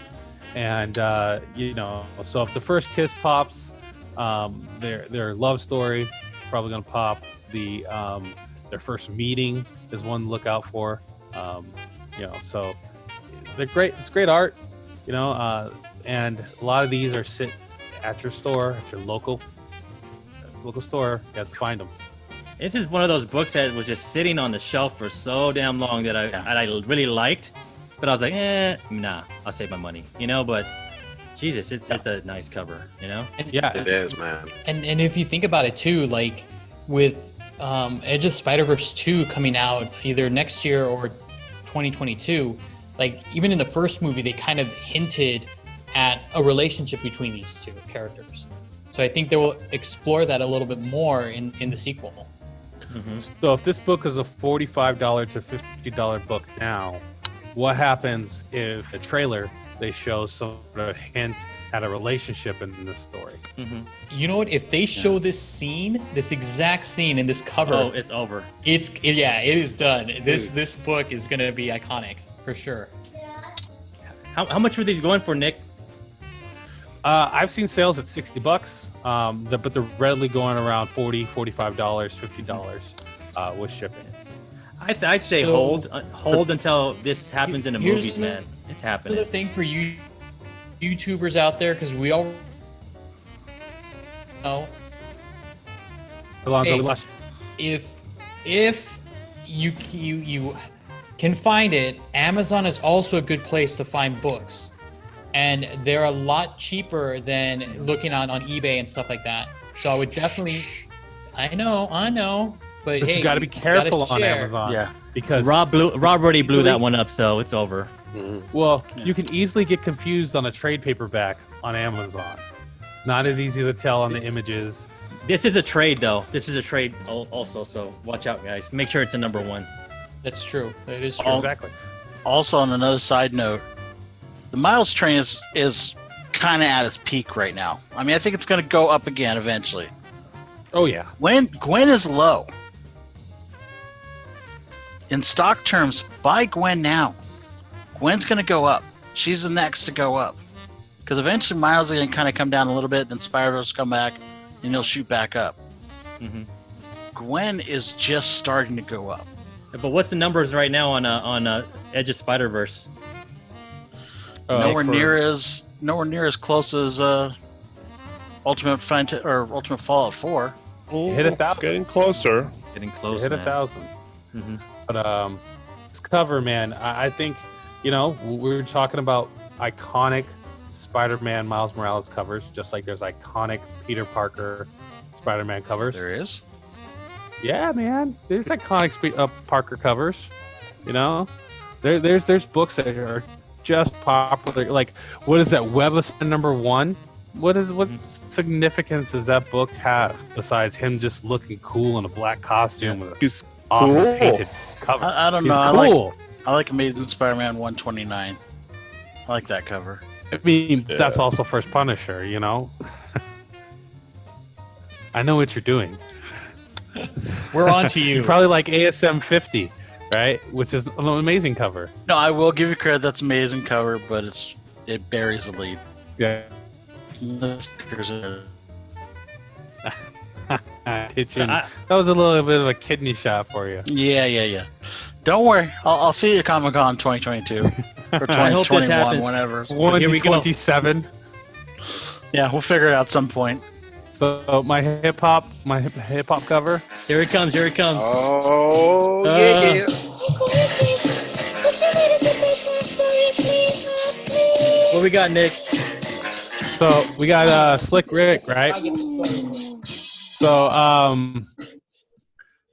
And, so if the first kiss pops, their love story probably going to pop. Their first meeting is one to look out for. So they're great. It's great art, and a lot of these are sit at your store, at your local store. You have to find them. This is one of those books that was just sitting on the shelf for so damn long that I really liked, but I was like, nah, I'll save my money, but Jesus, it's a nice cover, And, It is, man. And if you think about it too, like with Edge of Spider-Verse 2 coming out either next year or 2022, like even in the first movie, they kind of hinted at a relationship between these two characters. So I think they will explore that a little bit more in the sequel. Mm-hmm. So if this book is a $45 to $50 book now, what happens if a trailer they show some sort of hint at a relationship in this story? Mm-hmm. You know what? If they show this exact scene in this cover, it's over. It is done. This book is gonna be iconic for sure. How much were these going for, Nick? I've seen sales at $60, but they're readily going around $40, $45, $50 with shipping. I'd say hold until this happens in the movies, man. It's happening. Another thing for you YouTubers out there, because we all Alonzo, Hey. we lost if you can find it, Amazon is also a good place to find books, and they're a lot cheaper than looking on eBay and stuff like that. So I would definitely. I know, but But hey, you got to be careful on share. Amazon. Yeah. Because Rob already blew Really? that one up, so it's over. Mhm. well, you can easily get confused on a trade paperback on Amazon. It's not as easy to tell on the images. This is a trade, though. This is a trade also, so watch out, guys. Make sure it's a number one. That's true. It is true. Oh. Exactly. Also, on another side note, the Miles train is kind of at its peak right now. I mean, I think it's going to go up again eventually. Oh yeah. Gwen is low. In stock terms, buy Gwen now. Gwen's going to go up. She's the next to go up. Because eventually Miles is going to kind of come down a little bit, then Spider-Verse come back, and he'll shoot back up. Hmm. Gwen is just starting to go up. But what's the numbers right now on Edge of Spider-Verse? Nowhere near as close as Ultimate Fallout 4. Hit 1,000. It's getting closer. Getting close. Hit man. 1,000. Hmm. But this cover, man, I think, we were talking about iconic Spider-Man Miles Morales covers, just like there's iconic Peter Parker Spider-Man covers. There is. Yeah, man, there's iconic Parker covers. There's books that are just popular. Like, what is that? Web of #1. What significance does that book have besides him just looking cool in a black costume with a He's awesome cool. painted cover? I don't He's know. cool. I like Amazing Spider-Man 129. I like that cover. I mean, Yeah. that's also first Punisher, I know what you're doing. We're on to You you. probably like ASM 50, right? Which is an amazing cover. No, I will give you credit. That's amazing cover, but it buries the lead. Yeah. Kitchen. I- That was a little bit of a kidney shot for you. Yeah. Don't worry. I'll see you at Comic-Con 2022 or I hope this 2021, happens. whenever. Here we go. 27. Yeah, we'll figure it out some point. So my hip hop cover. Here it comes. Oh, Uh, yeah. What we got, Nick? So we got Slick Rick, right? I get the story. So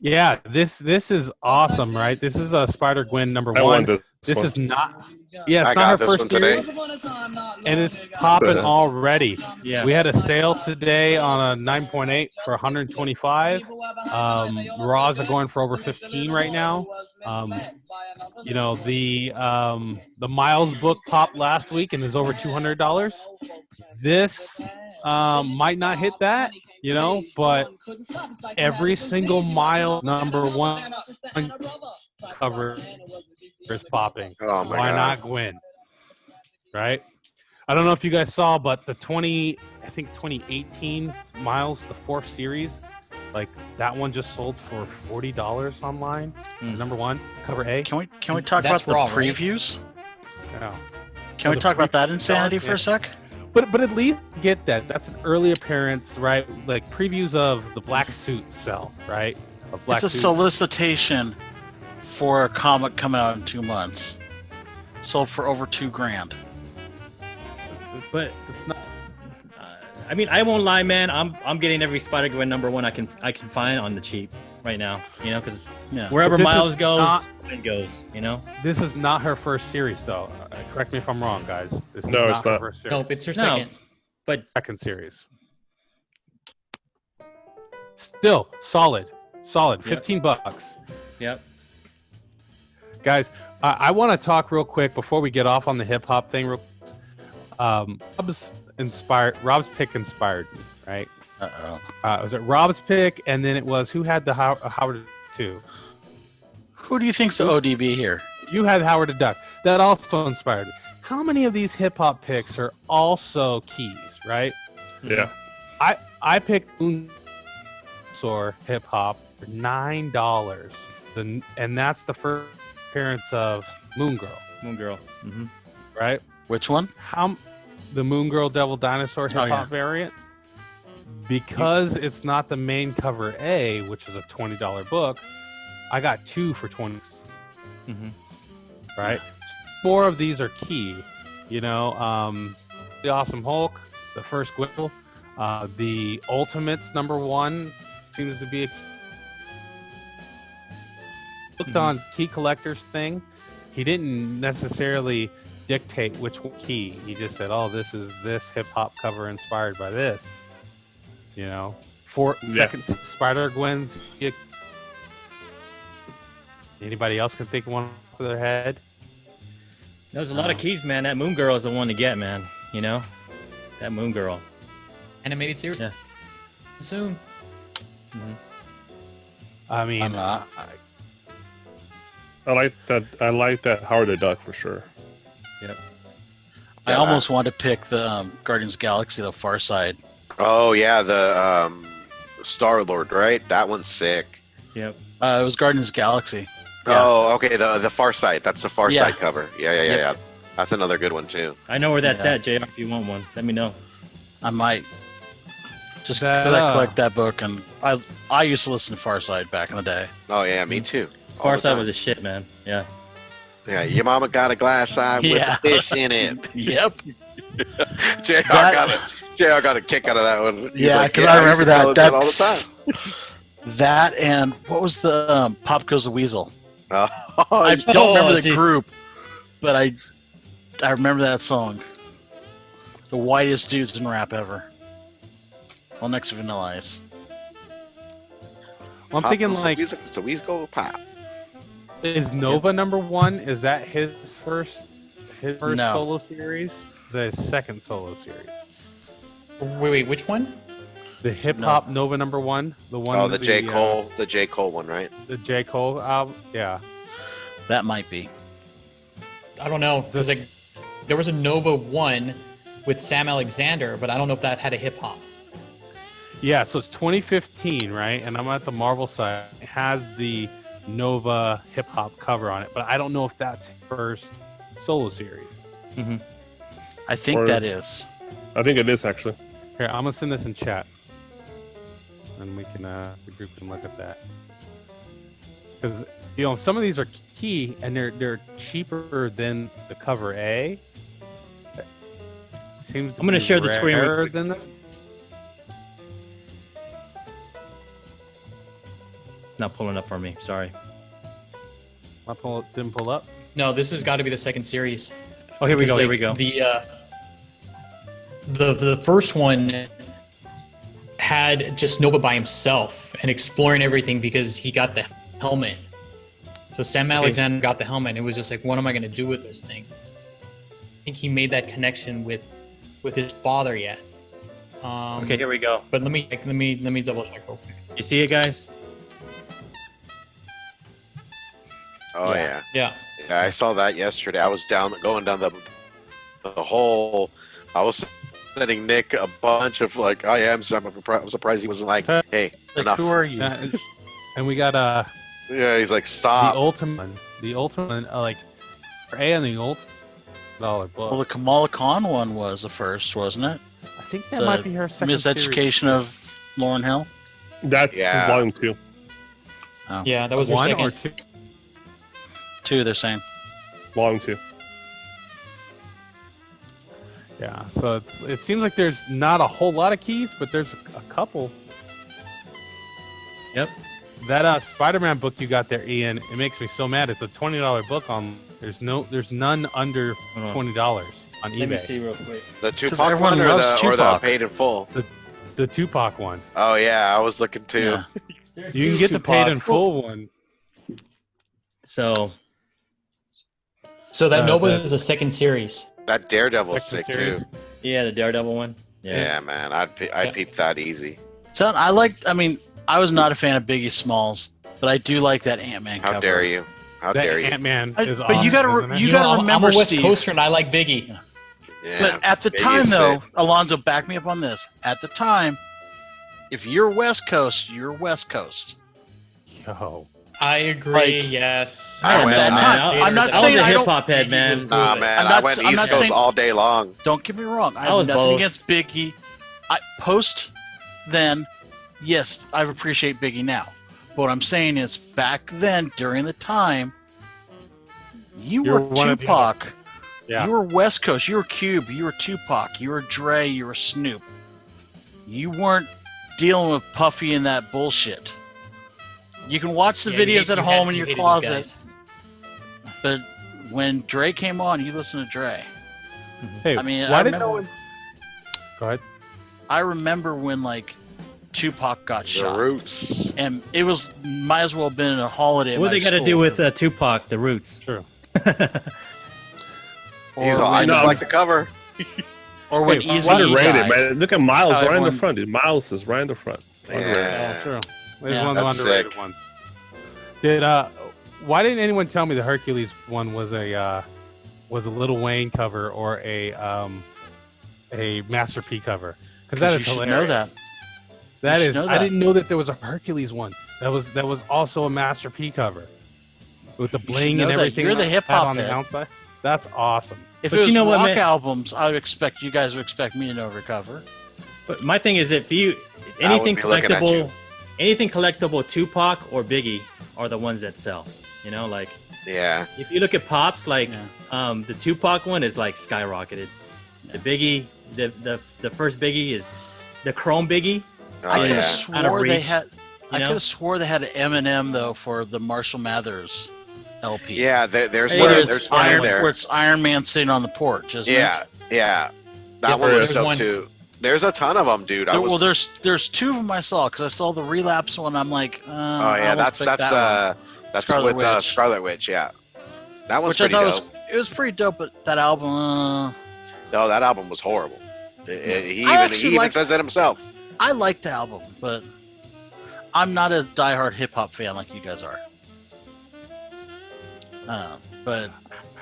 yeah, this is awesome, right? This is a Spider Gwen number I one. want This one. is not. Yeah, I it's not got her this first one today. series, and it's popping already. Yeah. We had a sale today on a 9.8 for 125. Raws are going for over 15 right now. The Miles book popped last week and is over $200. This might not hit that, but every single Miles #1 cover is popping. Oh my Why god. not Gwen? Right? I don't know if you guys saw, but the 2018 Miles, the 4th series, like that one just sold for $40 online. Number 1, cover A. Can we talk That's about the raw, right? previews? Yeah. Can we the talk about that previews insanity are- for a sec? But at least get that. That's an early appearance, right? Like previews of the black suit sell, right? Of black It's a suit. solicitation for a comic coming out in 2 months. Sold for over $2,000. But It's not. I mean, I won't lie, man. I'm getting every Spider-Gwen #1 I can find on the cheap right now. Because Yeah. wherever But this Miles is goes, not- Gwen goes. This is not her first series, though. Correct me if I'm wrong, guys. This is No, not it's her not. first series. Nope, it's her No. second. But Second series. Still solid. Yep. 15 bucks. yep. Guys, I want to talk real quick before we get off on the hip hop thing. Rob's pick inspired me, right? Uh-oh. Was it Rob's pick, and then it was who had the Howard 2? Who do you think's the ODB here? You had Howard the Duck. That also inspired me. How many of these hip hop picks are also keys, right? Yeah. I picked Moonsaw hip hop for $9, and that's the first appearance of Moon Girl, Moon Girl. right? Which one? The Moon Girl Devil Dinosaur hip hop yeah. variant. because it's not the main cover A, which is a $20 book, I got 2 for 20. Mm-hmm. Right? 4 of these are key. You know, the Awesome Hulk, the first Gwibble, the Ultimates #1 seems to be a looked on key collectors thing. He didn't necessarily dictate which key. He just said, "Oh, this is this hip hop cover inspired by this." You know, second Spider Gwen's. Anybody else can think of one off of their head? There's a lot of keys, man. That Moon Girl is the one to get, man. You know, that Moon Girl. Animated series. Yeah. Soon. Mm-hmm. I mean, I like that Howard the Duck for sure. Yep. I almost want to pick the Guardians of the Galaxy, the Far Side. Oh yeah, the Star-Lord, right? That one's sick. Yep. It was Guardians of the Galaxy. Yeah. Oh, okay. The Far Sight. That's the Far Yeah. Sight cover. Yeah. That's another good one too. I know where that's at, JR. If you want one, let me know. I might. Just because I collect that book, and I used to listen to Far Side back in the day. Oh yeah, me too. All Far the Side time. was a shit, man. Yeah. Yeah, your mama got a glass eye with Yeah. a fish in it. Yep. JR got a kick out of that one. He's Yeah, like, because I remember used to that. all the time. That and what was the Pop Goes the Weasel? Oh, I don't remember the gee. group, but I remember that song. The whitest dudes in rap ever. Well, next to Vanilla Ice. I'm thinking like, it's the Weasel Pop. is Nova #1? Is that his first No. solo series? The second solo series. Wait, which one? The hip hop Nova #1, the one. Oh, the J. Cole one, right? The J. Cole album. Yeah. That might be. I don't know. There was a Nova 1 with Sam Alexander, but I don't know if that had a hip hop. Yeah, so it's 2015, right? And I'm at the Marvel side. It has the Nova hip hop cover on it, but I don't know if that's his first solo series. Mm-hmm. I think that is. I think it is actually. Here, I'm gonna send this in chat, and we can the group can look at that. Because some of these are key, and they're cheaper than the cover A. Seems. I'm gonna share the screen real rarer quick. than that. Not pulling up for me. Sorry. Didn't pull up. No, this has got to be the second series. Oh, here we Because, go. Here we go. The first one had just Nova by himself and exploring everything because he got the helmet. So Sam Alexander got the helmet. And it was just like, what am I going to do with this thing? I think he made that connection with his father yet. Okay, here we go. But let me double check real quick. You see it, guys? Oh yeah. Yeah. Yeah, I saw that yesterday. I was going down the whole. I was sending Nick a bunch of like, oh yeah, I'm surprised he wasn't like, hey, Like, enough. who are you? And we got Yeah, he's like, the stop. ultimate like for A and the ultimate $1 book. Well, the Kamala Khan one was the first, wasn't it? I think that the might be her second Miseducation of Lauryn Hill. That's Yeah. volume 2. Yeah, that was series. her One or second. two. 2, they're saying. Volume 2. Yeah, so it seems like there's not a whole lot of keys, but there's a couple. Yep. That Spider-Man book you got there, Ian, it makes me so mad. It's a $20 book on. There's none under $20 on eBay. Let me see real quick. The Tupac everyone one or loves the Tupac. paid in full? The Tupac one. Oh yeah, I was looking too. Yeah. You can get the paid in full one. So that Nova that- is a second series. That Daredevil's sick Second series. too. yeah, the Daredevil one. Yeah, man, I'd peep that easy. So I was not a fan of Biggie Smalls, but I do like that Ant-Man cover. How dare you? How That dare you? Ant-Man I- is but you awesome, gotta- isn't it? you gotta remember, I'm a West Steve. Coaster and I like Biggie. Yeah, But at the Biggie time, is though, sick. Alonzo, back me up on this. At the time, if you're West Coast, you're West Coast. Yo. I agree. Like- yes. I At went- that I- time, I'm not I saying was a I hip don't. hop head, man. Nah, man, I'm I not- went I'm East not Coast saying- all day long. Don't get me wrong. I I have was nothing both. against Biggie. Post then, yes, I appreciate Biggie now. But what I'm saying is, back then, during the time, you You're were one or the Tupac. Yeah. You were West Coast. You were Cube. You were Tupac. You were Dre. You were Snoop. You weren't dealing with Puffy and that bullshit. You can watch the videos at home in your closet, but when Dre came on, you listen to Dre. Hey, I mean, why I did remember, no one? Go ahead. I remember when like Tupac got The shot, Roots. and it was might as well have been a holiday. What they got to do with Tupac, the Roots? True. He's all, I just like the cover. Or when Hey, Easy Underrated, died. man. Look at Miles How right in the everyone- front, dude. Miles is right in the front. Underrated. Yeah. Oh, true. There's Yeah. one of the That's underrated sick. ones. Did why didn't anyone tell me the Hercules one was a Lil Wayne cover or a Master P cover? Because that You is should hilarious. know that. That You is. should know I that. didn't know that there was a Hercules one. That was also a Master P cover with the should bling know and that. everything. You're the that hip-hop had on the head. outside. That's awesome. If But it was you know what, rock man- albums, I would expect you guys would expect me to know recover. But my thing is, if you I would anything be looking at collectible, you. anything collectible, Tupac or Biggie are the ones that sell. You know, like Yeah. if you look at pops, like Yeah. the Tupac one is like skyrocketed. The Biggie, the first Biggie is the Chrome Biggie. Oh, I could yeah. have Out of swore they reach, had. I know? could have swore they had an Eminem though for the Marshall Mathers LP. Yeah, there's Hey, Where there's it's one in Iron, there. where it's Iron Man sitting on the porch, isn't Yeah, it? yeah. That Yeah, one was there's dope one- too. There's a ton of them, dude. Well, there's two of them I saw because I saw the Relapse one. I'm like, Oh I yeah, almost that's picked that one. that's Scarlet with Witch. Scarlet Witch. Yeah, that one's Which I pretty thought dope. it was pretty dope, but that album, No, that album was horrible. He I even actually like- says it himself. I liked the album, but I'm not a diehard hip hop fan like you guys are. But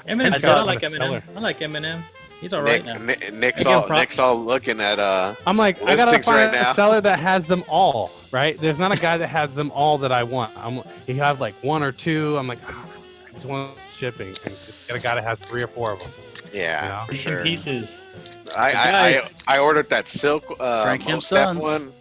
Eminem's I good. I thought- like I'm a Eminem. seller. I like Eminem. He's all right. Nick's Again, Nick's all looking at I'm like, I gotta listings find right now. a seller that has them all, right? There's not a guy that has them all that I want. You have like one or two. I'm like, I just want shipping. And just get a guy that has 3 or 4 of them. Yeah, Yeah. for Bits sure. and pieces. I ordered that Silk Frank and Most Def Sons. one,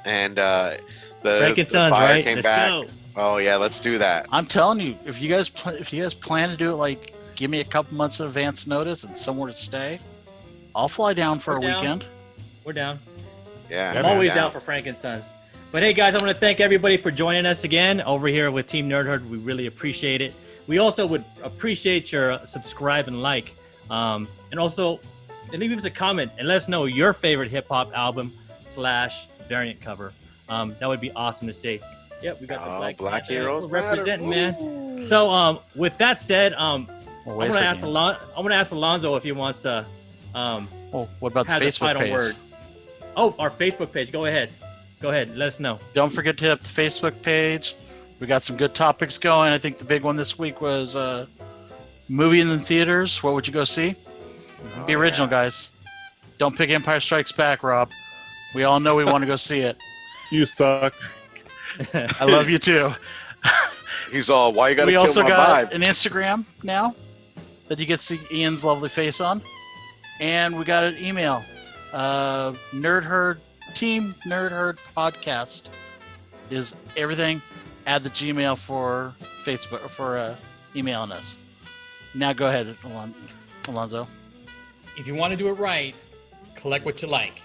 and Frank the and Sons, buyer right? came Let's back. go. Oh yeah, let's do that. I'm telling you, if you guys plan to do it, like give me a couple months of advance notice and somewhere to stay, I'll fly down for We're a down. weekend. We're down. Yeah, I'm man, always down for Frank and Sons. But hey, guys, I want to thank everybody for joining us again over here with Team Nerd Herd. We really appreciate it. We also would appreciate your subscribe and like. And also, leave us a comment and let us know your favorite hip hop album / variant cover. That would be awesome to see. Yep, we got the Oh, Black Panther. Heroes We're representing, matter. man. So, with that said, I'm Well, wait a gonna ask second. I'm gonna ask Alonzo if he wants to Well, what about the have the Facebook final page? words. Oh, our Facebook page. Go ahead. Let us know. Don't forget to hit up the Facebook page. We got some good topics going. I think the big one this week was movie in the theaters. What would you go see? Be original, guys. Don't pick Empire Strikes Back, Rob. We all know we want to go see it. You suck. I love you too. He's all, why you gotta We kill also my got vibe? an Instagram now that you get to see Ian's lovely face on, and we got an email. Team Nerd Herd Podcast is everything. Add the Gmail for Facebook for emailing us. Now go ahead, Alonzo. If you want to do it right, collect what you like.